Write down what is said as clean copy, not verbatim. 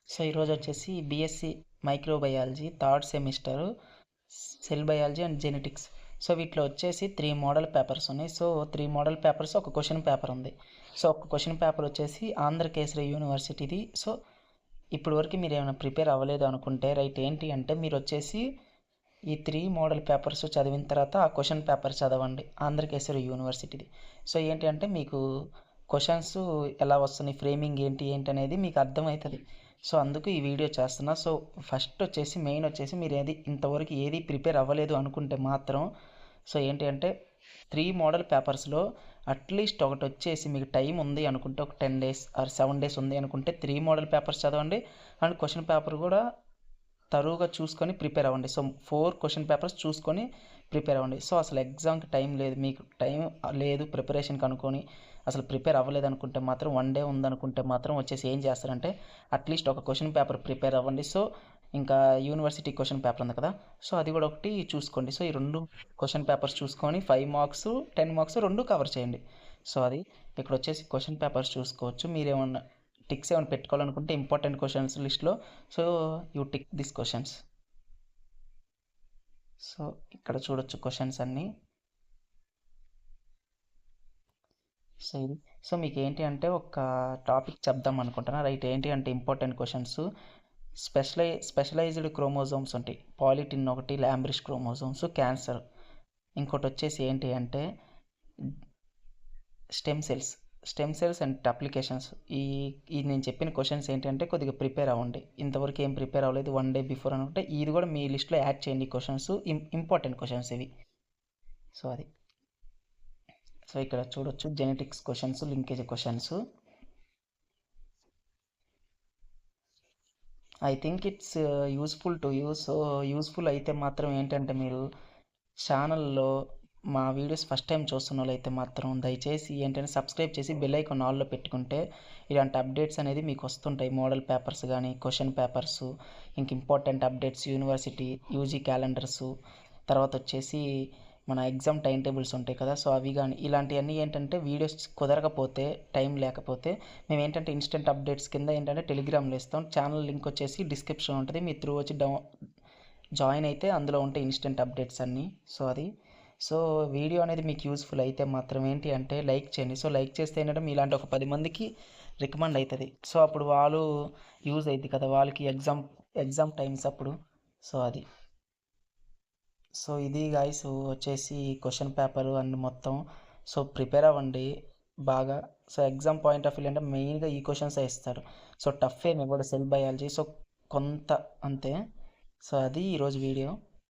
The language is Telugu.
సో ఈరోజు వచ్చేసి BSc microbiology third semester cell biology and genetics. So వీటిలో వచ్చేసి 3 మోడల్ పేపర్స్ ఉన్నాయి. సో 3 మోడల్ పేపర్స్ ఒక క్వశ్చన్ పేపర్ ఉంది. సో ఒక క్వశ్చన్ పేపర్ వచ్చేసి ఆంధ్రకేసరి యూనివర్సిటీది. సో ఇప్పుడు వరకు మీరు ఏమైనా ప్రిపేర్ అవ్వలేదు అనుకుంటే రైట్, ఏంటి అంటే మీరు వచ్చేసి ఈ 3 మోడల్ పేపర్స్ చదివిన తర్వాత ఆ క్వశ్చన్ పేపర్ చదవండి ఆంధ్రకేసరి యూనివర్సిటీది. సో ఏంటి అంటే మీకు క్వశ్చన్స్ ఎలా వస్తున్నాయి, ఫ్రేమింగ్ ఏంటి ఏంటి అనేది మీకు అర్థమవుతుంది. సో అందుకు ఈ వీడియో చేస్తున్నా. సో ఫస్ట్ వచ్చేసి మెయిన్ వచ్చేసి మీరు ఇంతవరకు ఏది ప్రిపేర్ అవ్వలేదు అనుకుంటే మాత్రం సో ఏంటి అంటే 3 మోడల్ పేపర్స్లో అట్లీస్ట్ ఒకటి వచ్చేసి మీకు టైం ఉంది అనుకుంటే ఒక 10 days ఆర్ 7 days ఉంది అనుకుంటే 3 మోడల్ పేపర్స్ చదవండి అండ్ క్వశ్చన్ పేపర్ కూడా తరువుగా చూసుకొని ప్రిపేర్ అవ్వండి. సో 4 క్వశ్చన్ పేపర్స్ చూసుకొని ప్రిపేర్ అవ్వండి. సో అసలు ఎగ్జామ్కి టైం లేదు, మీకు టైం లేదు ప్రిపరేషన్కి అనుకొని అసలు ప్రిపేర్ అవ్వలేదు అనుకుంటే మాత్రం 1 day ఉందనుకుంటే మాత్రం వచ్చేసి ఏం చేస్తారంటే అట్లీస్ట్ ఒక క్వశ్చన్ పేపర్ ప్రిపేర్ అవ్వండి. సో ఇంకా యూనివర్సిటీ క్వశ్చన్ పేపర్ ఉంది కదా, సో అది కూడా ఒకటి చూసుకోండి. సో ఈ 2 క్వశ్చన్ పేపర్స్ చూసుకొని 5 marks 10 marks 2 కవర్ చేయండి. సో అది ఇక్కడ వచ్చేసి క్వశ్చన్ పేపర్స్ చూసుకోవచ్చు. మీరేమన్నా టిక్స్ ఏమైనా పెట్టుకోవాలనుకుంటే ఇంపార్టెంట్ క్వశ్చన్స్ లిస్ట్లో so you tick this questions. So ఇక్కడ చూడొచ్చు క్వశ్చన్స్ అన్నీ. సో ఇది సో మీకు ఏంటి అంటే ఒక టాపిక్ చెప్దాం అనుకుంటున్నా రైట్. ఏంటి అంటే ఇంపార్టెంట్ క్వశ్చన్స్ స్పెషలైజ్డ్ క్రోమోజోమ్స్ ఉంటాయి. పాలిటిన్ ఒకటి, లాంబ్రిష్ క్రోమోజోమ్స్, క్యాన్సర్. ఇంకోటి వచ్చేసి ఏంటి అంటే స్టెమ్ సెల్స్ అండ్ అప్లికేషన్స్. ఈ నేను చెప్పిన క్వశ్చన్స్ ఏంటంటే కొద్దిగా ప్రిపేర్ అవ్వండి. ఇంతవరకు ఏం ప్రిపేర్ అవ్వలేదు 1 day బిఫోర్ అనుకుంటే ఇది కూడా మీ లిస్ట్లో యాడ్ చేయండి. క్వశ్చన్స్ ఇంపార్టెంట్ క్వశ్చన్స్ ఇవి. సో అది సో ఇక్కడ చూడొచ్చు genetics questions, linkage questions. I think it's useful to you. So useful అయితే మాత్రం ఏంటంటే మీరు ఛానల్లో మా వీడియోస్ ఫస్ట్ టైం చూస్తున్న వాళ్ళు అయితే మాత్రం దయచేసి ఏంటంటే సబ్స్క్రైబ్ చేసి బెల్ ఐకాన్ ఆల్లో పెట్టుకుంటే ఇలాంటి అప్డేట్స్ అనేది మీకు వస్తుంటాయి. మోడల్ పేపర్స్ కానీ, క్వశ్చన్ పేపర్స్, ఇంక important updates, university UG calendars, తర్వాత వచ్చేసి మన ఎగ్జామ్ టైం టేబుల్స్ ఉంటాయి కదా, సో అవి కానీ ఇలాంటివన్నీ ఏంటంటే వీడియోస్ కుదరకపోతే టైం లేకపోతే మేము ఏంటంటే ఇన్స్టెంట్ అప్డేట్స్ కింద ఏంటంటే టెలిగ్రామ్లో ఇస్తాం. ఛానల్ లింక్ వచ్చేసి డిస్క్రిప్షన్ ఉంటుంది, మీ త్రూ వచ్చి జాయిన్ అయితే అందులో ఉంటాయి ఇన్స్టెంట్ అప్డేట్స్ అన్నీ. సో అది సో వీడియో అనేది మీకు యూస్ఫుల్ అయితే మాత్రం ఏంటి అంటే లైక్ చేయండి. సో లైక్ చేస్తే ఏంటంటే మీలాంటి ఒక 10 మందికి రికమెండ్ అవుతుంది. సో అప్పుడు వాళ్ళు యూజ్ అవుతుంది కదా, వాళ్ళకి ఎగ్జామ్ టైమ్స్ అప్పుడు. సో అది సో ఇది గాయస్ వచ్చేసి క్వశ్చన్ పేపర్ అండ్ మొత్తం. సో ప్రిపేర్ అవ్వండి బాగా. So exam point of view అంటే మెయిన్గా ఈ క్వశ్చన్స్ ఇస్తారు. సో టఫ్ ఏమి ఇవ్వడు సెల్ బయాలజీ, సో కొంత అంతే. సో అది ఈరోజు వీడియో.